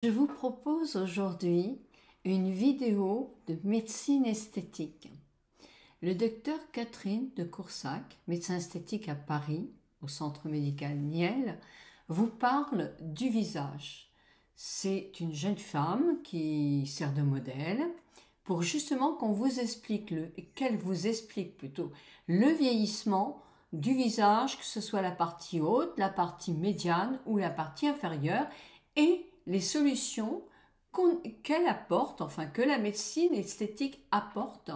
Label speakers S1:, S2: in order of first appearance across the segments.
S1: Je vous propose aujourd'hui une vidéo de médecine esthétique. Le docteur Catherine de Coursac, médecin esthétique à Paris, au centre médical Niel, vous parle du visage. C'est une jeune femme qui sert de modèle pour justement qu'elle vous explique plutôt le vieillissement du visage, que ce soit la partie haute, la partie médiane ou la partie inférieure, et les solutions qu'elle apporte, enfin que la médecine esthétique apporte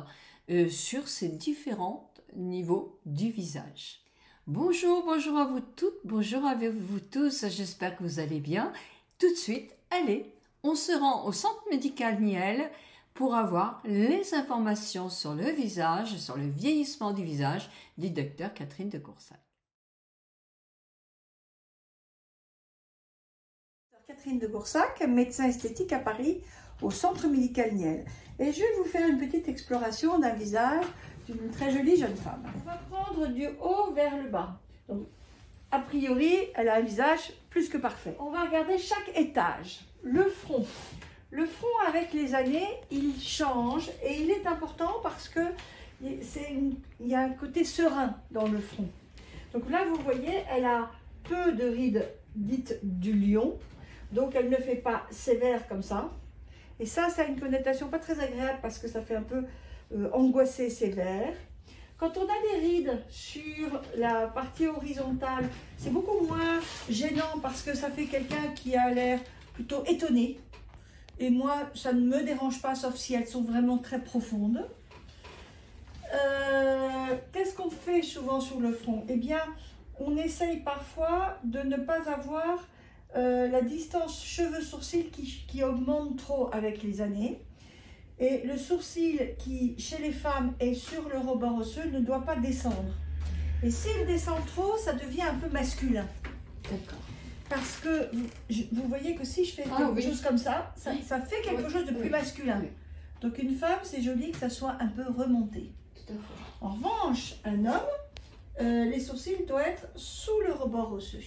S1: sur ces différents niveaux du visage. Bonjour à vous toutes, bonjour à vous tous, j'espère que vous allez bien. Tout de suite, allez, on se rend au centre médical Niel pour avoir les informations sur le visage, sur le vieillissement du visage du docteur Catherine de Coursac.
S2: Catherine de Coursac, médecin esthétique à Paris, au centre médical Niel. Et je vais vous faire une petite exploration d'un visage d'une très jolie jeune femme. On va prendre du haut vers le bas. Donc, a priori, elle a un visage plus que parfait. On va regarder chaque étage. Le front. Le front, avec les années, il change et il est important parce que il y a un côté serein dans le front. Donc là, vous voyez, elle a peu de rides dites du lion. Donc elle ne fait pas sévère comme ça. Et ça a une connotation pas très agréable parce que ça fait un peu angoissé, sévère. Quand on a des rides sur la partie horizontale, c'est beaucoup moins gênant parce que ça fait quelqu'un qui a l'air plutôt étonné. Et moi, ça ne me dérange pas, sauf si elles sont vraiment très profondes. Qu'est-ce qu'on fait souvent sur le front? Eh bien, on essaye parfois de ne pas avoir la distance cheveux-sourcils qui augmente trop avec les années. Et le sourcil qui, chez les femmes, est sur le rebord osseux ne doit pas descendre. Et s'il descend trop, ça devient un peu masculin.
S1: D'accord.
S2: Parce que vous voyez que si je fais quelque chose comme ça, ça fait quelque chose de plus masculin. Oui. Donc une femme, c'est joli que ça soit un peu remonté.
S1: Tout à fait.
S2: En revanche, un homme, les sourcils doivent être sous le rebord osseux.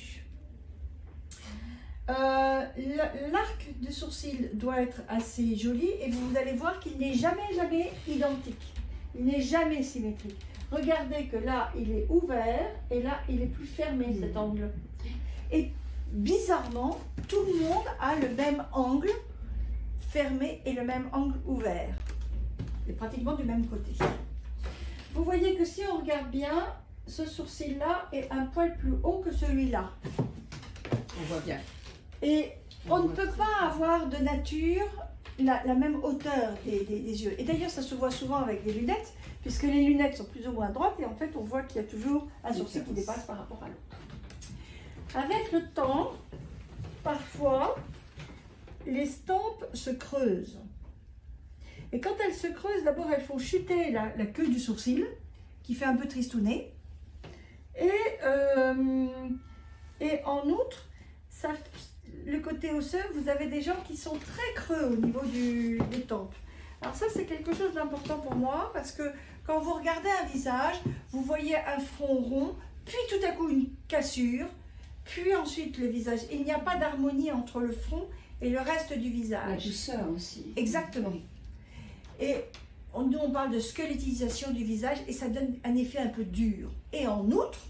S2: L'arc du sourcil doit être assez joli et vous allez voir qu'il n'est jamais identique. Il n'est jamais symétrique. Regardez que là, il est ouvert et là, il est plus fermé, cet angle. Et bizarrement, tout le monde a le même angle fermé et le même angle ouvert. Et pratiquement du même côté. Vous voyez que si on regarde bien, ce sourcil-là est un poil plus haut que celui-là.
S1: On voit bien.
S2: Et on ne peut pas avoir de nature la même hauteur des yeux. Et d'ailleurs, ça se voit souvent avec des lunettes, puisque les lunettes sont plus ou moins droites, et en fait, on voit qu'il y a toujours un sourcil qui dépasse par rapport à l'autre. Avec le temps, parfois, l'estompe se creuse. Et quand elles se creusent, d'abord, elles font chuter la queue du sourcil, qui fait un peu tristounet. Et en outre, le côté osseux, vous avez des gens qui sont très creux au niveau des tempes. Alors ça, c'est quelque chose d'important pour moi, parce que quand vous regardez un visage, vous voyez un front rond, puis tout à coup une cassure, puis ensuite le visage. Il n'y a pas d'harmonie entre le front et le reste du visage.
S1: La douceur aussi.
S2: Exactement. Et nous, on parle de squelettisation du visage et ça donne un effet un peu dur. Et en outre,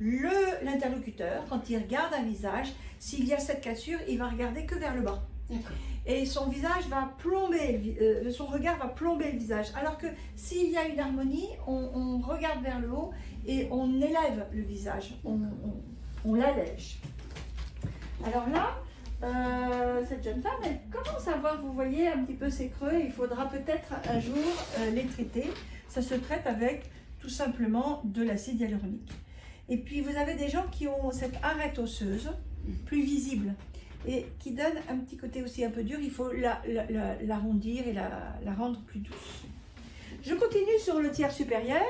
S2: l'interlocuteur, quand il regarde un visage, s'il y a cette cassure, il va regarder que vers le bas. Et son visage va plomber, son regard va plomber le visage. Alors que s'il y a une harmonie, on regarde vers le haut et on élève le visage, on l'allège. Alors là, cette jeune femme, elle commence à voir, vous voyez, un petit peu ses creux. Il faudra peut-être un jour les traiter. Ça se traite avec tout simplement de l'acide hyaluronique. Et puis vous avez des gens qui ont cette arête osseuse plus visible et qui donne un petit côté aussi un peu dur. Il faut l'arrondir et la rendre plus douce. Je continue sur le tiers supérieur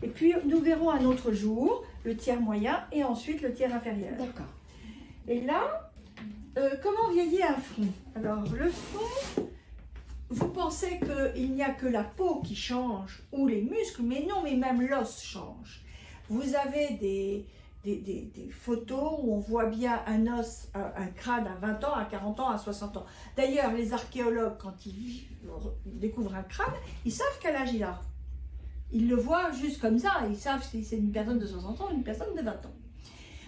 S2: et puis nous verrons un autre jour le tiers moyen et ensuite le tiers inférieur.
S1: D'accord.
S2: Et là, comment vieillir un front? Alors le front, vous pensez qu'il n'y a que la peau qui change ou les muscles, mais non, mais même l'os change. Vous avez des photos où on voit bien un os, un crâne à 20 ans, à 40 ans, à 60 ans. D'ailleurs, les archéologues, quand ils découvrent un crâne, ils savent quel âge il a. Ils le voient juste comme ça, ils savent si c'est une personne de 60 ans ou une personne de 20 ans.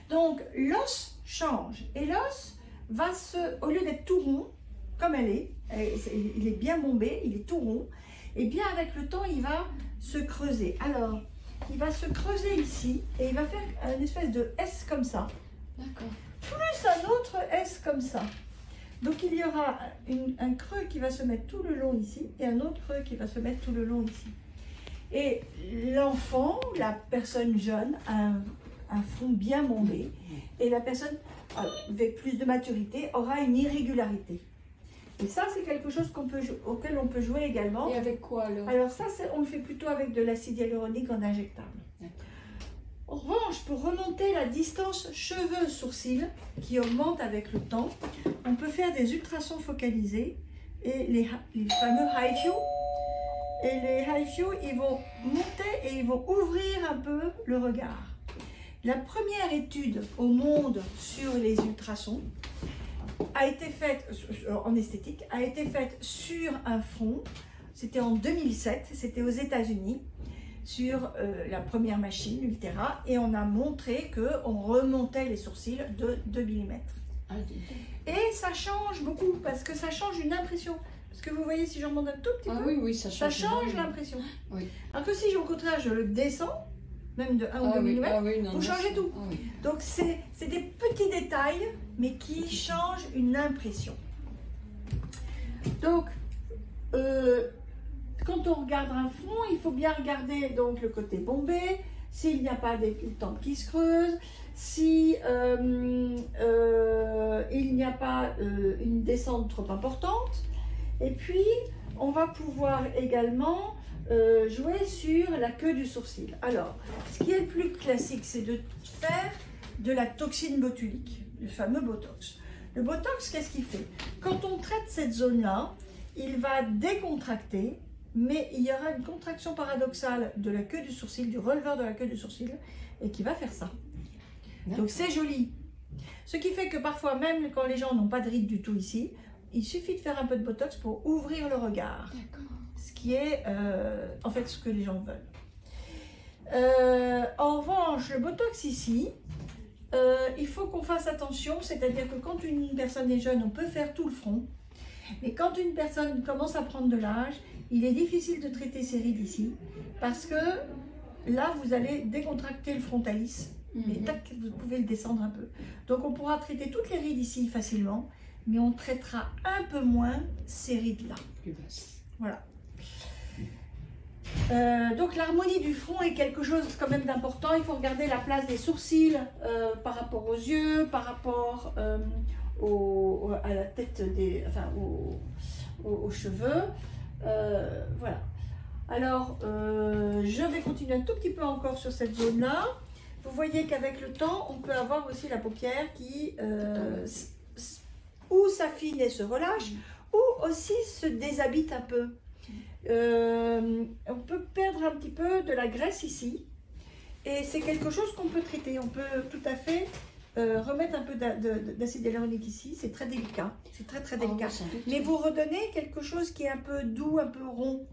S2: Donc, l'os change, et l'os va au lieu d'être tout rond, comme il est bien bombé, il est tout rond, et bien avec le temps, il va se creuser. Alors, il va se creuser ici, et il va faire une espèce de S comme ça.
S1: D'accord.
S2: Plus un autre S comme ça. Donc il y aura un creux qui va se mettre tout le long ici, et un autre creux qui va se mettre tout le long ici. Et l'enfant, la personne jeune, a un fond bien bombé, et la personne avec plus de maturité aura une irrégularité. Et ça, c'est quelque chose auquel on peut jouer également.
S1: Et avec quoi alors?
S2: Alors ça, on le fait plutôt avec de l'acide hyaluronique en injectable. En revanche, pour remonter la distance cheveux-sourcils, qui augmente avec le temps, on peut faire des ultrasons focalisés et les fameux HIFU. Et les HIFU, ils vont monter et ils vont ouvrir un peu le regard. La première étude au monde sur les ultrasons a été faite, en esthétique, a été faite sur un front. C'était en 2007, c'était aux États-Unis, sur la première machine Ultera, et on a montré qu'on remontait les sourcils de 2 mm. Et ça change beaucoup, parce que ça change une impression. Parce que vous voyez, si je remonte un tout petit peu,
S1: oui, ça change
S2: l'impression.
S1: Oui.
S2: Alors que si au contraire je le descends, même de 1 ou 2 mm, vous changez tout. Donc c'est des petits détails, mais qui changent une impression. Donc, quand on regarde un front, il faut bien regarder donc le côté bombé, s'il n'y a pas des tempes qui se creusent, si il n'y a pas une descente trop importante. Et puis, on va pouvoir également jouer sur la queue du sourcil. Alors, ce qui est le plus classique, c'est de faire de la toxine botulique, le fameux Botox. Le Botox, qu'est-ce qu'il fait? Quand on traite cette zone-là, il va décontracter, mais il y aura une contraction paradoxale de la queue du sourcil, du releveur de la queue du sourcil, et qui va faire ça. Donc c'est joli. Ce qui fait que parfois, même quand les gens n'ont pas de rides du tout ici, il suffit de faire un peu de Botox pour ouvrir le regard. Ce qui est en fait ce que les gens veulent. En revanche, le Botox ici, il faut qu'on fasse attention, c'est-à-dire que quand une personne est jeune, on peut faire tout le front. Mais quand une personne commence à prendre de l'âge, il est difficile de traiter ces rides ici, parce que là, vous allez décontracter le frontalis, et tac, vous pouvez le descendre un peu. Donc on pourra traiter toutes les rides ici facilement, mais on traitera un peu moins ces rides-là. Voilà. Donc l'harmonie du front est quelque chose quand même d'important. Il faut regarder la place des sourcils par rapport aux yeux, par rapport à la tête, aux cheveux. Voilà. Alors, je vais continuer un tout petit peu encore sur cette zone-là. Vous voyez qu'avec le temps, on peut avoir aussi la paupière qui ou s'affine et se relâche, ou aussi se déshabite un peu. On peut perdre un petit peu de la graisse ici, et c'est quelque chose qu'on peut traiter. On peut tout à fait remettre un peu d'acide hyaluronique ici, c'est très délicat, c'est très délicat. Mais vous redonnez quelque chose qui est un peu doux, un peu rond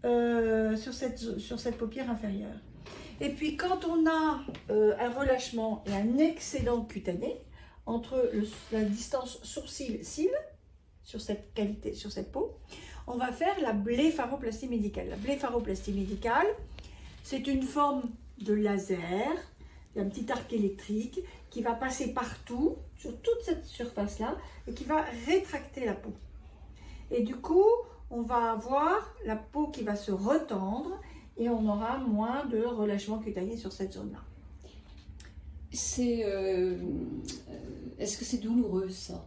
S2: sur cette paupière inférieure. Et puis quand on a un relâchement et un excédent cutané, entre la distance sourcil-cils, sur cette peau, on va faire la blépharoplastie médicale. La blépharoplastie médicale, c'est une forme de laser, il y a un petit arc électrique qui va passer partout, sur toute cette surface-là, et qui va rétracter la peau. Et du coup, on va avoir la peau qui va se retendre, et on aura moins de relâchement cutané sur cette zone-là.
S1: Est-ce que c'est douloureux, ça?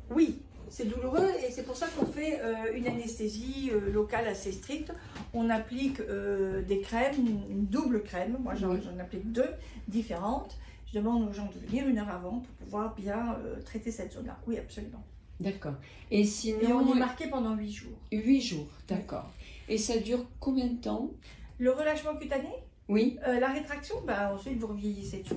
S2: Oui, c'est douloureux, et c'est pour ça qu'on fait une anesthésie locale assez stricte. On applique des crèmes, une double crème. Moi, j'en applique 2 différentes. Je demande aux gens de venir 1 heure avant pour pouvoir bien traiter cette zone-là. Oui, absolument.
S1: D'accord. Et sinon...
S2: Et on est marqué pendant 8 jours.
S1: 8 jours, d'accord. Et ça dure combien de temps?
S2: Le relâchement cutané?
S1: Oui.
S2: La rétraction, ensuite vous revieillissez dessus.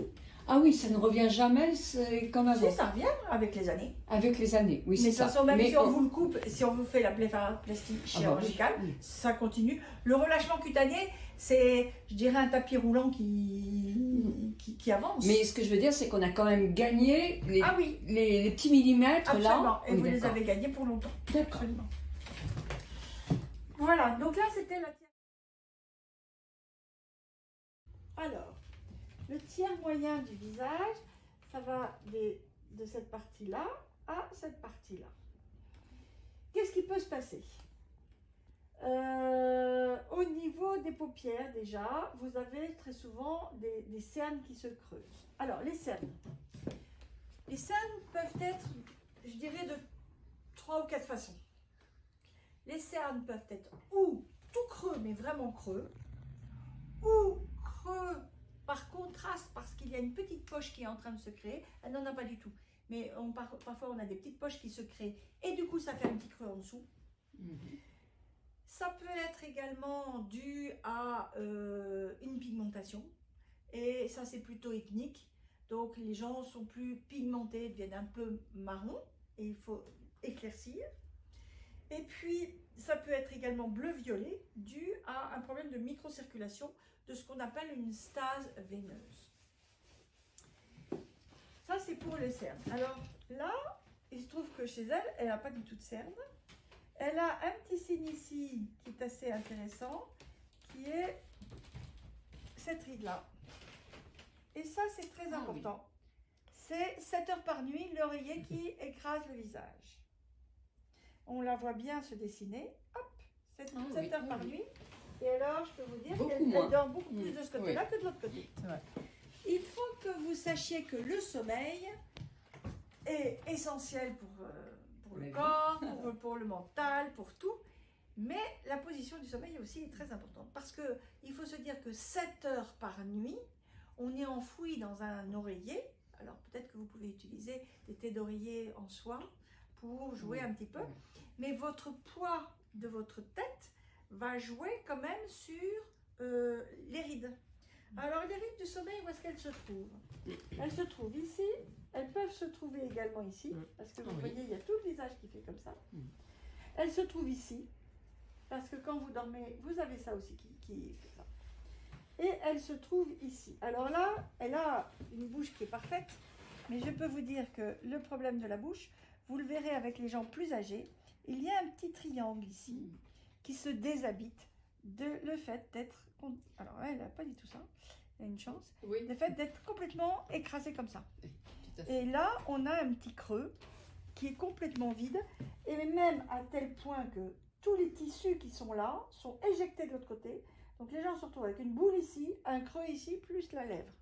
S1: Ah oui, ça ne revient jamais, c'est comme avant.
S2: Si, ça revient avec les années.
S1: Avec les années, oui,
S2: Mais de
S1: c'est
S2: toute
S1: ça.
S2: façon, même
S1: Mais
S2: si on vous le coupe, si on vous fait la blépharoplastie chirurgicale,
S1: oui.
S2: ça continue. Le relâchement cutané, c'est, je dirais, un tapis roulant qui avance.
S1: Mais ce que je veux dire, c'est qu'on a quand même gagné les,
S2: Ah oui,
S1: les petits millimètres
S2: absolument.
S1: là.
S2: Et
S1: Oui,
S2: vous les
S1: d'accord.
S2: avez gagnés pour longtemps.
S1: D'accord.
S2: Absolument. Voilà, donc là, c'était la tiers. Alors, le tiers moyen du visage, ça va de cette partie-là à cette partie-là. Qu'est-ce qui peut se passer? Au niveau des paupières, déjà, vous avez très souvent des cernes qui se creusent. Alors, les cernes. Les cernes peuvent être, je dirais, de 3 ou 4 façons. Les cernes peuvent être ou tout creux, mais vraiment creux, ou creux par contraste, parce qu'il y a une petite poche qui est en train de se créer. Elle n'en a pas du tout. Mais parfois, on a des petites poches qui se créent, et du coup, ça fait un petit creux en dessous. Ça peut être également dû à une pigmentation, et ça c'est plutôt ethnique, donc les gens sont plus pigmentés, deviennent un peu marron, et il faut éclaircir. Et puis ça peut être également bleu-violet, dû à un problème de microcirculation, de ce qu'on appelle une stase veineuse. Ça c'est pour les cernes. Alors là, il se trouve que chez elle, elle n'a pas du tout de cernes. Elle a un petit signe ici qui est assez intéressant, qui est cette ride-là. Et ça, c'est très important. Oui. C'est 7 heures par nuit, l'oreiller qui écrase le visage. On la voit bien se dessiner. Hop, 7 heures par nuit. Et alors, je peux vous dire qu'elle dort beaucoup plus de ce côté-là que de l'autre côté. Il faut que vous sachiez que le sommeil est essentiel pour le corps, pour le mental, pour tout. Mais la position du sommeil aussi est très importante. Parce qu'il faut se dire que 7 heures par nuit, on est enfoui dans un oreiller. Alors peut-être que vous pouvez utiliser des têtes d'oreiller en soie pour jouer un petit peu. Mais votre poids de votre tête va jouer quand même sur les rides. Alors les rides du sommeil, où est-ce qu'elles se trouvent? Elles se trouvent ici. Elles peuvent se trouver également ici, parce que vous voyez, il y a tout le visage qui fait comme ça. Elles se trouvent ici, parce que quand vous dormez, vous avez ça aussi qui fait ça. Et elles se trouvent ici. Alors là, elle a une bouche qui est parfaite, mais je peux vous dire que le problème de la bouche, vous le verrez avec les gens plus âgés, il y a un petit triangle ici qui se déshabite de le fait d'être... Alors elle n'a pas du tout ça, elle a une chance. Le fait d'être complètement écrasée comme ça. Et là, on a un petit creux qui est complètement vide, et même à tel point que tous les tissus qui sont là sont éjectés de l'autre côté. Donc les gens se retrouvent avec une boule ici, un creux ici, plus la lèvre.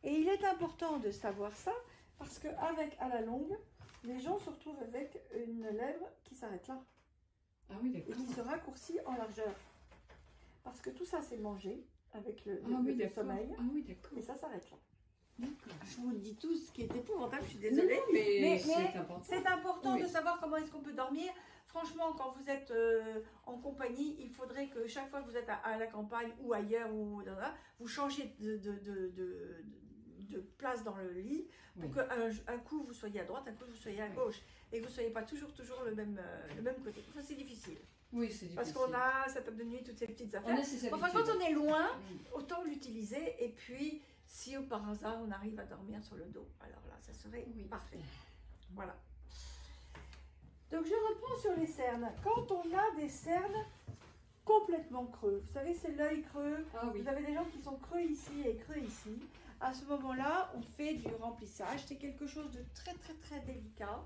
S2: Et il est important de savoir ça, parce qu'avec à la longue, les gens se retrouvent avec une lèvre qui s'arrête là.
S1: Ah oui, d'accord.
S2: Et qui se raccourcit en largeur. Parce que tout ça, c'est mangé avec le sommeil.
S1: Ah oui, d'accord.
S2: Et ça s'arrête là.
S1: D'accord.
S2: Je vous dis tout ce qui est épouvantable, je suis désolée.
S1: Non, mais c'est important.
S2: C'est important de savoir comment est-ce qu'on peut dormir. Franchement, quand vous êtes en compagnie, il faudrait que chaque fois que vous êtes à la campagne ou ailleurs, vous changiez de place dans le lit pour qu'un coup vous soyez à droite, un coup vous soyez à gauche. Et que vous ne soyez pas toujours le même côté. Enfin, c'est difficile.
S1: Oui, c'est difficile.
S2: Parce qu'on a cette table de nuit, toutes ces petites affaires.
S1: Enfin,
S2: quand on est loin, autant l'utiliser. Et puis, si par hasard on arrive à dormir sur le dos, alors là, ça serait parfait. Voilà. Donc, je reprends sur les cernes. Quand on a des cernes complètement creux, vous savez, c'est l'œil creux. Vous avez des gens qui sont creux ici et creux ici. À ce moment-là, on fait du remplissage. C'est quelque chose de très, très, très délicat.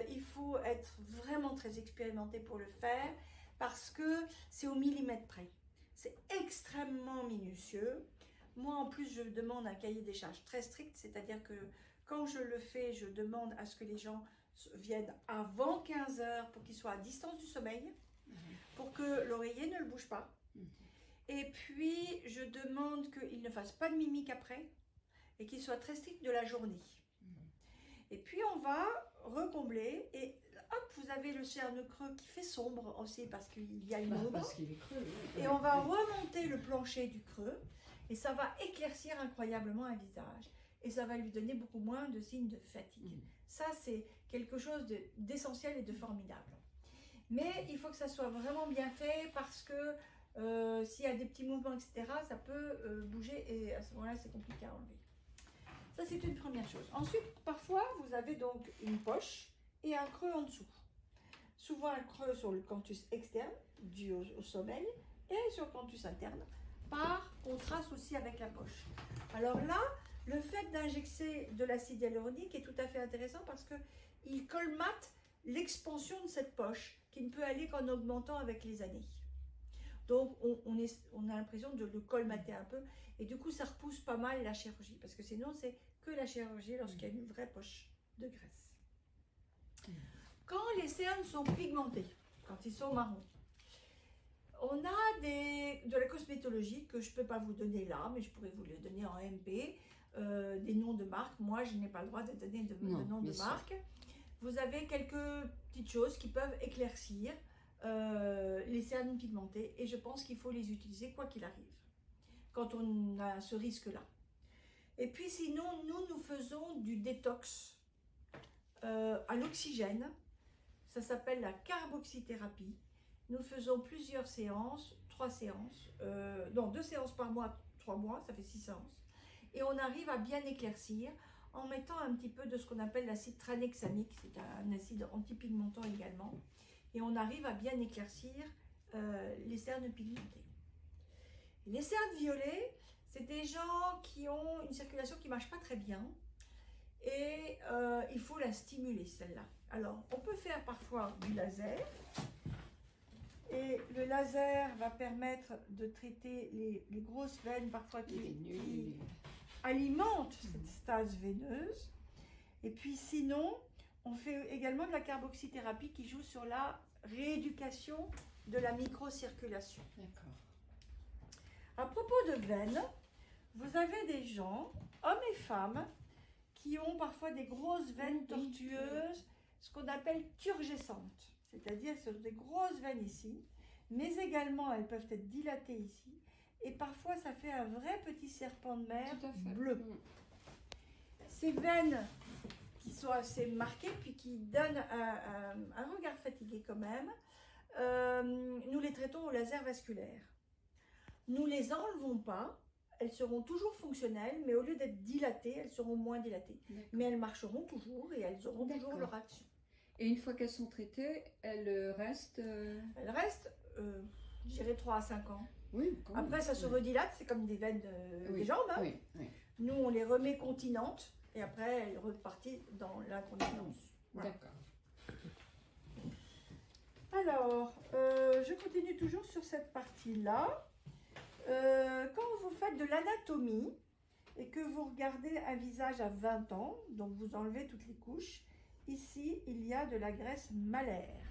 S2: Il faut être vraiment très expérimenté pour le faire parce que c'est au millimètre près. C'est extrêmement minutieux. Moi, en plus, je demande un cahier des charges très strict, c'est-à-dire que quand je le fais, je demande à ce que les gens viennent avant 15 heures pour qu'ils soient à distance du sommeil, pour que l'oreiller ne le bouge pas. Et puis, je demande qu'ils ne fassent pas de mimique après et qu'ils soient très stricts de la journée. Et puis, on va recombler et hop, vous avez le cerne creux qui fait sombre aussi parce qu'il y a une ombre.
S1: Parce qu'il est creux.
S2: Et on va remonter le plancher du creux Et ça va éclaircir incroyablement un visage. Et ça va lui donner beaucoup moins de signes de fatigue. Ça, c'est quelque chose d'essentiel et de formidable. Mais il faut que ça soit vraiment bien fait parce que s'il y a des petits mouvements, etc., ça peut bouger et à ce moment-là, c'est compliqué à enlever. Ça, c'est une première chose. Ensuite, parfois, vous avez donc une poche et un creux en dessous. Souvent un creux sur le canthus externe, dû au sommeil, et sur le canthus interne, par contraste aussi avec la poche. Alors là, le fait d'injecter de l'acide hyaluronique est tout à fait intéressant parce qu'il colmate l'expansion de cette poche, qui ne peut aller qu'en augmentant avec les années. Donc, on a l'impression de le colmater un peu, et du coup, ça repousse pas mal la chirurgie, parce que sinon, c'est que la chirurgie lorsqu'il y a une vraie poche de graisse. Quand les cernes sont pigmentées, quand ils sont marrons, on a de la cosmétologie que je ne peux pas vous donner là, mais je pourrais vous le donner en MP, des noms de marques. Moi, je n'ai pas le droit de donner de noms de marques. Vous avez quelques petites choses qui peuvent éclaircir les cernes pigmentées, et je pense qu'il faut les utiliser quoi qu'il arrive, quand on a ce risque-là. Et puis sinon, nous faisons du détox à l'oxygène. Ça s'appelle la carboxythérapie. Nous faisons plusieurs séances, 2 séances par mois, 3 mois, ça fait 6 séances. Et on arrive à bien éclaircir en mettant un petit peu de ce qu'on appelle l'acide tranexamique, c'est un acide antipigmentant également. Et on arrive à bien éclaircir les cernes pigmentées. Les cernes violées, c'est des gens qui ont une circulation qui ne marche pas très bien. Et il faut la stimuler, celle-là. Alors, on peut faire parfois du laser. Et le laser va permettre de traiter les grosses veines, parfois qui alimentent cette stase veineuse. Et puis sinon, on fait également de la carboxythérapie qui joue sur la rééducation de la microcirculation. D'accord. À propos de veines, vous avez des gens, hommes et femmes, qui ont parfois des grosses veines tortueuses, ce qu'on appelle turgescentes. C'est-à-dire ce sont des grosses veines ici, mais également elles peuvent être dilatées ici. Et parfois ça fait un vrai petit serpent de mer bleu. Ces veines qui sont assez marquées, puis qui donnent un regard fatigué quand même, nous les traitons au laser vasculaire. Nous ne les enlevons pas, elles seront toujours fonctionnelles, mais au lieu d'être dilatées, elles seront moins dilatées. Mais elles marcheront toujours et elles auront toujours leur action.
S1: Et une fois qu'elles sont traitées, elles restent
S2: Elles restent, je dirais 3 à 5 ans.
S1: Oui,
S2: après, ça se redilate, c'est comme des veines des jambes. Hein.
S1: Oui.
S2: Nous, on les remet continentes et après, elles repartent dans l'incontinence. Voilà.
S1: D'accord.
S2: Alors, je continue toujours sur cette partie-là. Quand vous faites de l'anatomie et que vous regardez un visage à 20 ans, donc vous enlevez toutes les couches, ici, il y a de la graisse malaire.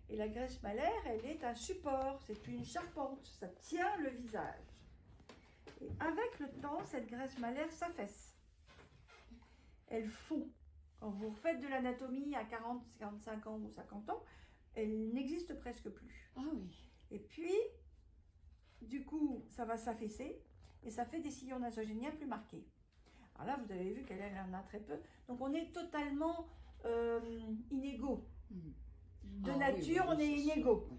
S2: Et la graisse malaire, elle est un support, c'est une charpente, ça tient le visage. Et avec le temps, cette graisse malaire s'affaisse. Elle fond. Quand vous faites de l'anatomie à 40, 45 ans ou 50 ans, elle n'existe presque plus.
S1: Ah oui.
S2: Et puis, du coup, ça va s'affaisser et ça fait des sillons nasogéniens plus marqués. Alors là, vous avez vu qu'elle en a très peu. Donc, on est totalement inégaux. De nature, on est inégaux. Oui.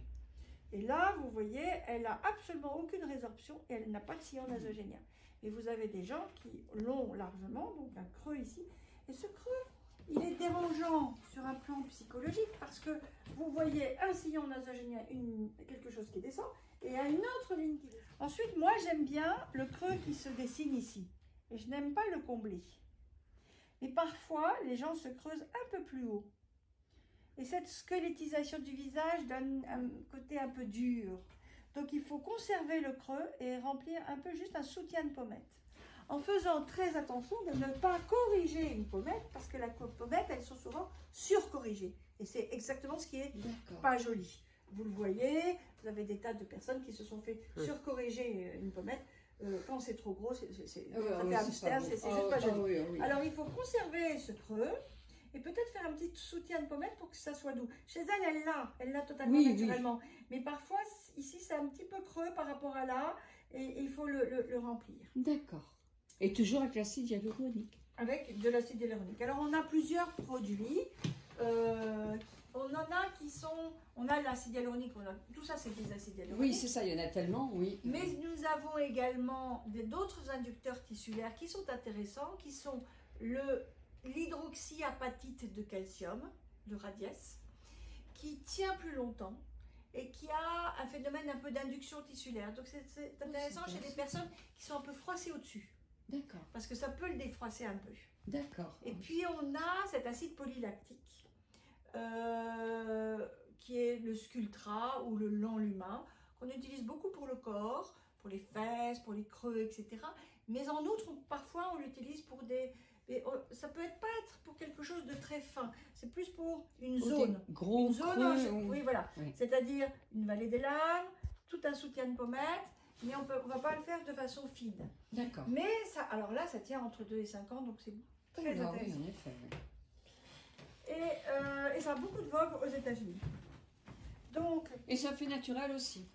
S2: Et là, vous voyez, elle n'a absolument aucune résorption et elle n'a pas de sillon nasogénien. Et vous avez des gens qui l'ont largement, donc un creux ici. Et ce creux, il est dérangeant sur un plan psychologique parce que vous voyez un sillon nasogénien, quelque chose qui descend, et à une autre ligne qui descend. Ensuite, moi, j'aime bien le creux qui se dessine ici. Et je n'aime pas le combler. Mais parfois, les gens se creusent un peu plus haut. Et cette squelettisation du visage donne un côté un peu dur. Donc, il faut conserver le creux et remplir un peu juste un soutien de pommette. En faisant très attention de ne pas corriger une pommette, parce que la pommette, elles sont souvent surcorrigées. Et c'est exactement ce qui est pas joli. Vous le voyez, vous avez des tas de personnes qui se sont fait surcorriger une pommette. Quand c'est trop gros, ça fait hamster, c'est juste pas joli. Oui. Alors, il faut conserver ce creux et peut-être faire un petit soutien de pommette pour que ça soit doux. Chez elle, elle l'a totalement naturellement. Mais parfois, ici, c'est un petit peu creux par rapport à là. et il faut le remplir.
S1: D'accord. Et toujours avec l'acide hyaluronique.
S2: Avec de l'acide hyaluronique. Alors on a plusieurs produits. On en a qui sont... On a l'acide hyaluronique, tout ça c'est des acides hyaluroniques.
S1: Oui, c'est ça, il y en a tellement, oui.
S2: Mais nous avons également d'autres inducteurs tissulaires qui sont intéressants, qui sont l'hydroxyapatite de calcium, le Radiesse, qui tient plus longtemps et qui a un phénomène un peu d'induction tissulaire. Donc c'est intéressant chez des personnes qui sont un peu froissées au-dessus.
S1: D'accord.
S2: Parce que ça peut le défroisser un peu.
S1: D'accord.
S2: Et puis on a cet acide polylactique, qui est le Sculptra ou le Lanluma, qu'on utilise beaucoup pour le corps, pour les fesses, pour les creux, etc. Mais en outre, parfois on l'utilise pour des... ça peut pas être pour quelque chose de très fin, c'est plus pour une zone.
S1: Gros
S2: une zone,
S1: creux,
S2: oui, voilà.
S1: Oui.
S2: C'est-à-dire une vallée des lames, tout un soutien de pommette, mais on va pas le faire de façon fine.
S1: D'accord.
S2: Mais ça, alors là, ça tient entre 2 et 5 ans, donc c'est très
S1: Ah,
S2: intéressant.
S1: oui, en effet, oui.
S2: Et ça a beaucoup de vogue aux États-Unis. Donc,
S1: Et ça fait naturel aussi.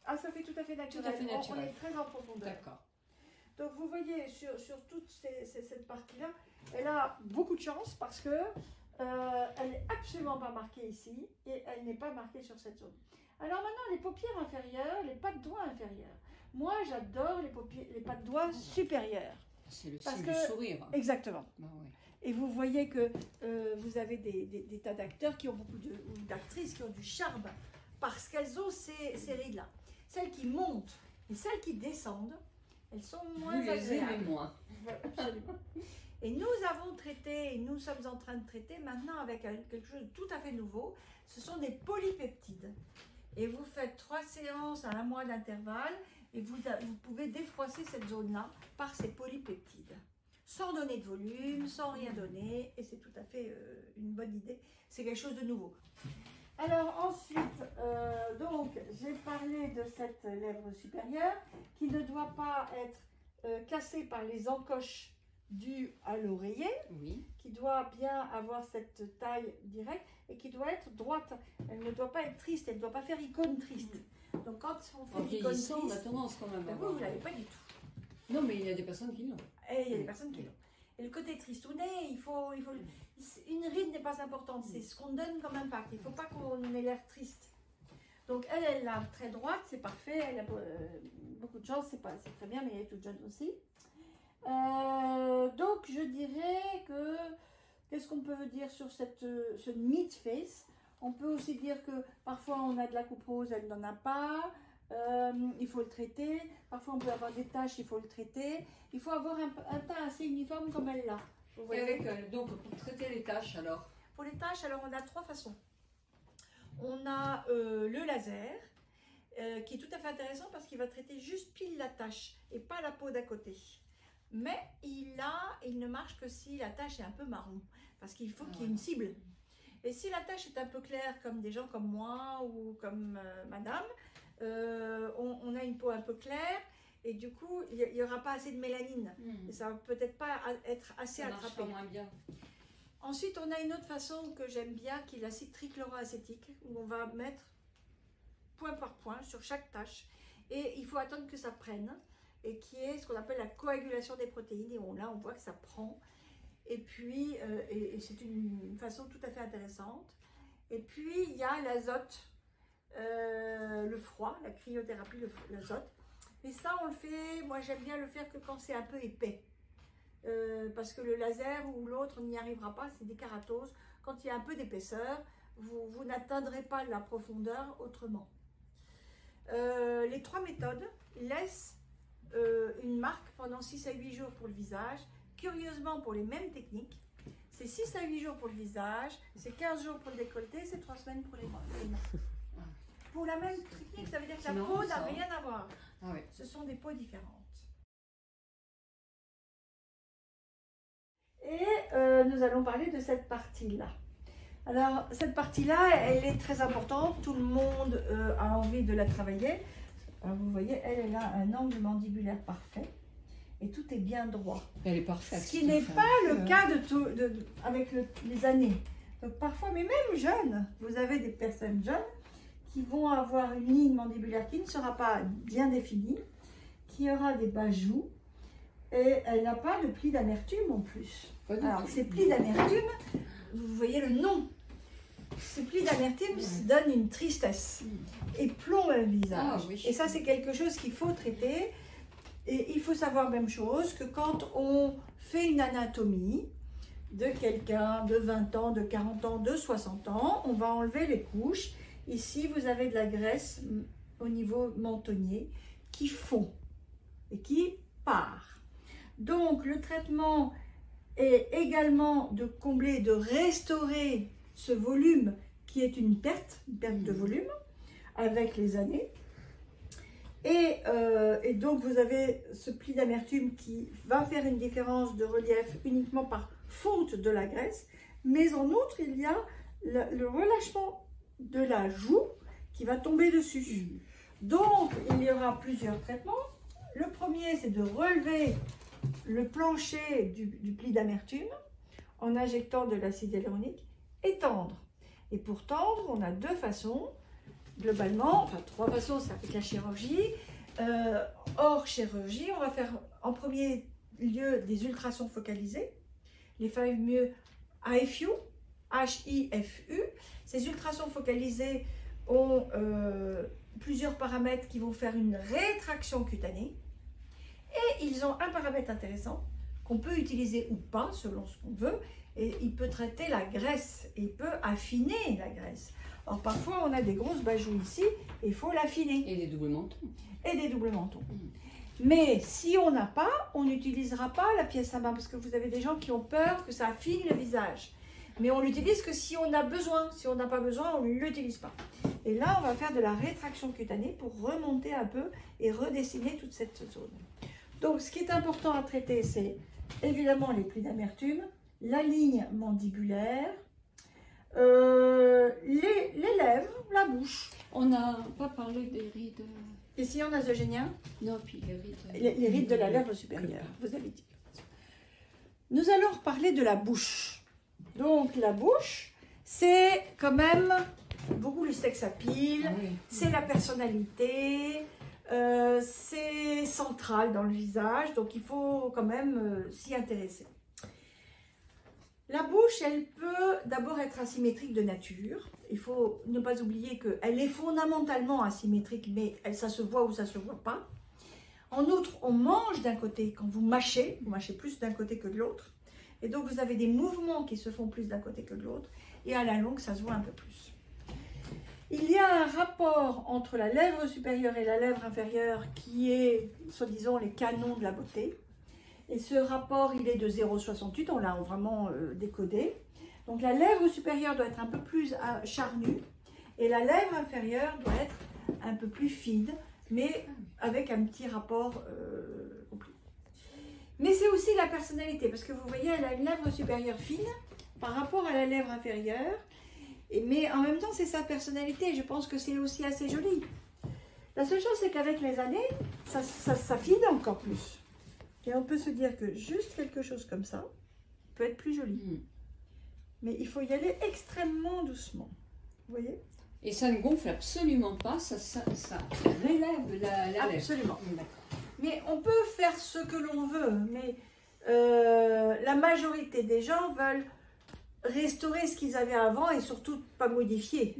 S2: ah, ça fait tout à fait naturel.
S1: Tout à fait naturel.
S2: On est très en profondeur.
S1: D'accord.
S2: Donc vous voyez sur toute cette partie-là, elle a beaucoup de chance parce que elle n'est absolument pas marquée ici et elle n'est pas marquée sur cette zone. Alors maintenant, les paupières inférieures, les pas de doigts inférieures. Moi, j'adore les pas de doigts supérieurs.
S1: C'est le
S2: Parce
S1: signe
S2: que-
S1: du sourire.
S2: Exactement.
S1: Ah, oui.
S2: Et vous voyez que vous avez des tas d'acteurs qui ont beaucoup ou d'actrices qui ont du charme parce qu'elles ont ces rides-là. Celles qui montent et celles qui descendent, elles sont moins
S1: Vous les aimez
S2: agréables.
S1: moins.
S2: Voilà, absolument. Et nous avons traité, et nous sommes en train de traiter maintenant avec quelque chose de tout à fait nouveau, ce sont des polypeptides. Et vous faites 3 séances à 1 mois d'intervalle et vous pouvez défroisser cette zone-là par ces polypeptides. Sans donner de volume, sans rien donner, et c'est tout à fait une bonne idée. C'est quelque chose de nouveau. Alors ensuite, donc j'ai parlé de cette lèvre supérieure qui ne doit pas être cassée par les encoches dues à l'oreiller,
S1: Oui.
S2: qui doit bien avoir cette taille directe et qui doit être droite. Elle ne doit pas être triste, elle ne doit pas faire icône triste. Donc quand on
S1: En
S2: fait l'icône
S1: vieillissant, on a
S2: triste,
S1: tendance quand même à
S2: ben
S1: avoir-
S2: vous ne l'avez pas du tout.
S1: Non, mais il y a des personnes qui l'ont.
S2: Et il y a des personnes qui l'ont. Et le côté tristounet, une ride n'est pas importante, c'est ce qu'on donne comme impact. Il ne faut pas qu'on ait l'air triste. Donc elle l'a très droite, c'est parfait, elle a beaucoup de chance, c'est très bien, mais elle est toute jeune aussi. Donc je dirais que, qu'est-ce qu'on peut dire sur ce mid-face? On peut aussi dire que parfois on a de la coupe rose, elle n'en a pas. Il faut le traiter. Parfois on peut avoir des taches, il faut le traiter. Il faut avoir un teint assez uniforme comme elle l'a. Vous
S1: Et
S2: voyez.
S1: avec, donc, pour traiter les taches, alors?
S2: Pour les taches, alors on a 3 façons. On a le laser, qui est tout à fait intéressant parce qu'il va traiter juste pile la tache et pas la peau d'à côté. Mais il ne marche que si la tache est un peu marron, parce qu'il faut qu'il y ait une cible. Et si la tache est un peu claire, comme des gens comme moi ou comme madame, on a une peau un peu claire et du coup il n'y aura pas assez de mélanine et ça va peut-être pas être assez
S1: Ça marche
S2: attrapé.
S1: moins bien.
S2: Ensuite on a une autre façon que j'aime bien qui est l'acide trichloroacétique où on va mettre point par point sur chaque tache et il faut attendre que ça prenne et qui est ce qu'on appelle la coagulation des protéines et là on voit que ça prend et puis c'est une façon tout à fait intéressante. Et puis il y a l'azote. Le froid, la cryothérapie, l'azote. Mais ça, on le fait, moi j'aime bien le faire que quand c'est un peu épais. Parce que le laser ou l'autre, on n'y arrivera pas, c'est des kératoses. Quand il y a un peu d'épaisseur, vous n'atteindrez pas la profondeur autrement. Les 3 méthodes laissent une marque pendant 6 à 8 jours pour le visage. Curieusement, pour les mêmes techniques, c'est 6 à 8 jours pour le visage, c'est 15 jours pour le décolleté, c'est 3 semaines pour les mains. Pour la même technique, ça veut dire que la peau n'a rien à voir.
S1: Ah oui.
S2: Ce sont des peaux différentes. Et nous allons parler de cette partie-là. Alors, cette partie-là, elle est très importante. Tout le monde a envie de la travailler. Alors, vous voyez, elle a un angle mandibulaire parfait. Et tout est bien droit.
S1: Elle est parfaite.
S2: Ce qui n'est pas le cas avec les années. Donc, parfois, mais même jeunes, vous avez des personnes jeunes qui vont avoir une ligne mandibulaire qui ne sera pas bien définie qui aura des bas joues et elle n'a pas de plis d'amertume en plus. Alors, ces plis d'amertume, vous voyez le nom. Ces plis d'amertume donnent une tristesse et plombent le visage.
S1: Ah, oui.
S2: Et ça, c'est quelque chose qu'il faut traiter. Et il faut savoir même chose que quand on fait une anatomie de quelqu'un de 20 ans, de 40 ans, de 60 ans, on va enlever les couches. Ici, vous avez de la graisse au niveau mentonnier qui fond et qui part. Donc, le traitement est également de combler, de restaurer ce volume qui est une perte de volume avec les années. Et donc, vous avez ce pli d'amertume qui va faire une différence de relief uniquement par fonte de la graisse. Mais en outre, il y a le relâchement de la joue qui va tomber dessus. Donc, il y aura plusieurs traitements. Le premier, c'est de relever le plancher du pli d'amertume en injectant de l'acide hyaluronique et tendre. Et pour tendre, on a deux façons. Globalement, enfin 3 façons, c'est avec la chirurgie. Hors chirurgie, on va faire en premier lieu des ultrasons focalisés, les fameux HIFU, H-I-F-U. Ces ultrasons focalisés ont plusieurs paramètres qui vont faire une rétraction cutanée. Et ils ont un paramètre intéressant qu'on peut utiliser ou pas selon ce qu'on veut. Et il peut traiter la graisse et il peut affiner la graisse. Alors parfois on a des grosses bajoues ici et il faut l'affiner.
S1: Et des doubles mentons.
S2: Et des doubles mentons. Mais si on n'a pas, on n'utilisera pas la pièce à main parce que vous avez des gens qui ont peur que ça affine le visage. Mais on l'utilise que si on a besoin. Si on n'a pas besoin, on ne l'utilise pas. Et là, on va faire de la rétraction cutanée pour remonter un peu et redessiner toute cette zone. Donc ce qui est important à traiter, c'est évidemment les plis d'amertume, la ligne mandibulaire, les lèvres, la bouche.
S1: On n'a pas parlé des rides.
S2: Ici, on a nasogénien.
S1: Non, puis les rides.
S2: Les rides de la lèvre supérieure, vous avez dit. Nous allons reparler de la bouche. Donc, la bouche, c'est quand même beaucoup le sex appeal, c'est la personnalité, c'est central dans le visage, donc il faut quand même s'y intéresser. La bouche, elle peut d'abord être asymétrique de nature. Il faut ne pas oublier qu'elle est fondamentalement asymétrique, mais ça se voit ou ça ne se voit pas. En outre, on mange d'un côté. Quand vous mâchez plus d'un côté que de l'autre. Et donc, vous avez des mouvements qui se font plus d'un côté que de l'autre. Et à la longue, ça se voit un peu plus. Il y a un rapport entre la lèvre supérieure et la lèvre inférieure qui est, soi-disant, les canons de la beauté. Et ce rapport, il est de 0,68, on l'a vraiment décodé. Donc la lèvre supérieure doit être un peu plus charnue et la lèvre inférieure doit être un peu plus fine, mais avec un petit rapport complet. Mais c'est aussi la personnalité, parce que vous voyez, elle a une lèvre supérieure fine par rapport à la lèvre inférieure, mais en même temps, c'est sa personnalité. Je pense que c'est aussi assez joli. La seule chose, c'est qu'avec les années, ça s'affine encore plus. Et on peut se dire que juste quelque chose comme ça peut être plus joli. Mais il faut y aller extrêmement doucement. Vous voyez?
S1: Et ça ne gonfle absolument pas, ça relève la lèvre.
S2: Absolument. Mais on peut faire ce que l'on veut. Mais la majorité des gens veulent restaurer ce qu'ils avaient avant et surtout pas modifier.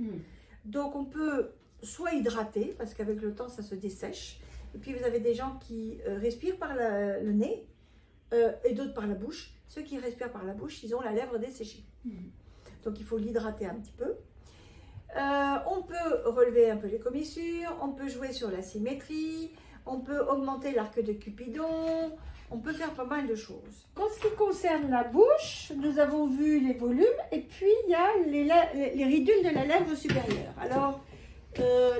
S2: Donc on peut soit hydrater, parce qu'avec le temps ça se dessèche. Et puis vous avez des gens qui respirent par le nez et d'autres par la bouche. Ceux qui respirent par la bouche, ils ont la lèvre desséchée. Donc il faut l'hydrater un petit peu. On peut relever un peu les commissures, on peut jouer sur la symétrie, on peut augmenter l'arc de Cupidon, on peut faire pas mal de choses. En ce qui concerne la bouche, nous avons vu les volumes et puis il y a les ridules de la lèvre supérieure. Alors,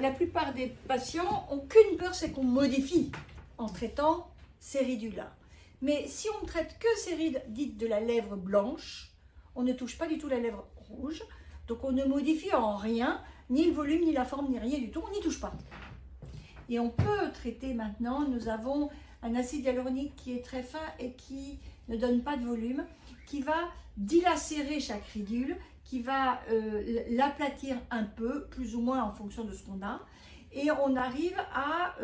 S2: la plupart des patients n'ont qu'une peur, c'est qu'on modifie en traitant ces ridules-là. Mais si on ne traite que ces rides dites de la lèvre blanche, on ne touche pas du tout la lèvre rouge. Donc on ne modifie en rien, ni le volume, ni la forme, ni rien du tout, on n'y touche pas. Et on peut traiter maintenant, nous avons un acide hyaluronique qui est très fin et qui ne donne pas de volume, qui va dilacérer chaque ridule, qui va l'aplatir un peu, plus ou moins en fonction de ce qu'on a, et on arrive à,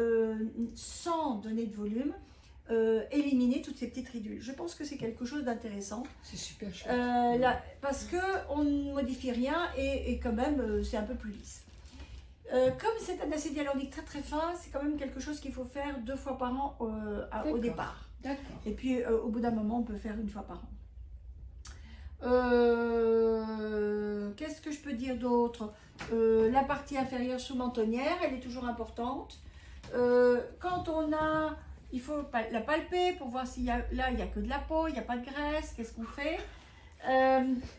S2: sans donner de volume, éliminer toutes ces petites ridules. Je pense que c'est quelque chose d'intéressant.
S1: C'est super chouette.
S2: Parce qu'on ne modifie rien et quand même c'est un peu plus lisse. Comme c'est un acide hyaluronique très très fin, c'est quand même quelque chose qu'il faut faire 2 fois par an au départ.
S1: D'accord.
S2: Et puis au bout d'un moment, on peut faire 1 fois par an. Qu'est-ce que je peux dire d'autre? La partie inférieure sous-mentonnière, elle est toujours importante. Quand on a, il faut la palper pour voir s'il y a, là il n'y a que de la peau, il n'y a pas de graisse, qu'est-ce qu'on fait?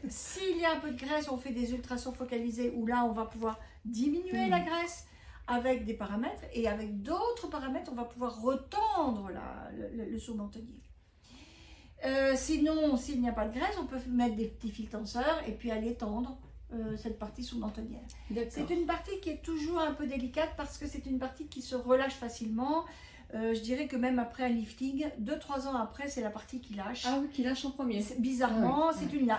S2: S'il y a un peu de graisse, on fait des ultrasons focalisés où là on va pouvoir diminuer la graisse avec des paramètres, et avec d'autres paramètres on va pouvoir retendre le sous-mentonnier. Sinon, s'il n'y a pas de graisse, on peut mettre des petits fils tenseurs et puis aller tendre cette partie sous-mentonnière. C'est une partie qui est toujours un peu délicate parce que c'est une partie qui se relâche facilement. Je dirais que même après un lifting, 2-3 ans après, c'est la partie qui lâche.
S1: Ah oui, qui lâche en premier.
S2: Bizarrement,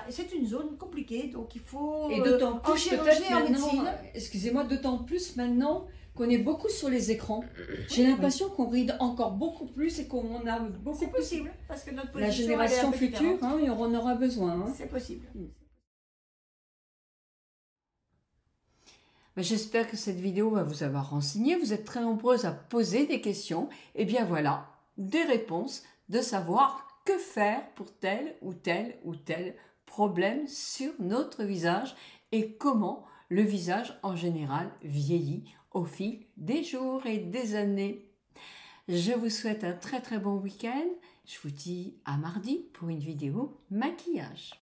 S2: c'est une zone compliquée, donc il faut
S1: et d'autant plus,
S2: en chirurgie et en médecine.
S1: Excusez-moi, d'autant plus maintenant qu'on est beaucoup sur les écrans. J'ai l'impression qu'on ride encore beaucoup plus et qu'on a beaucoup.
S2: C'est possible, parce que notre position,
S1: la génération future, hein, on en aura besoin. Hein.
S2: C'est possible.
S1: J'espère que cette vidéo va vous avoir renseigné. Vous êtes très nombreuses à poser des questions. Et bien voilà, des réponses de savoir que faire pour tel ou tel ou tel problème sur notre visage et comment le visage en général vieillit au fil des jours et des années. Je vous souhaite un très très bon week-end. Je vous dis à mardi pour une vidéo maquillage.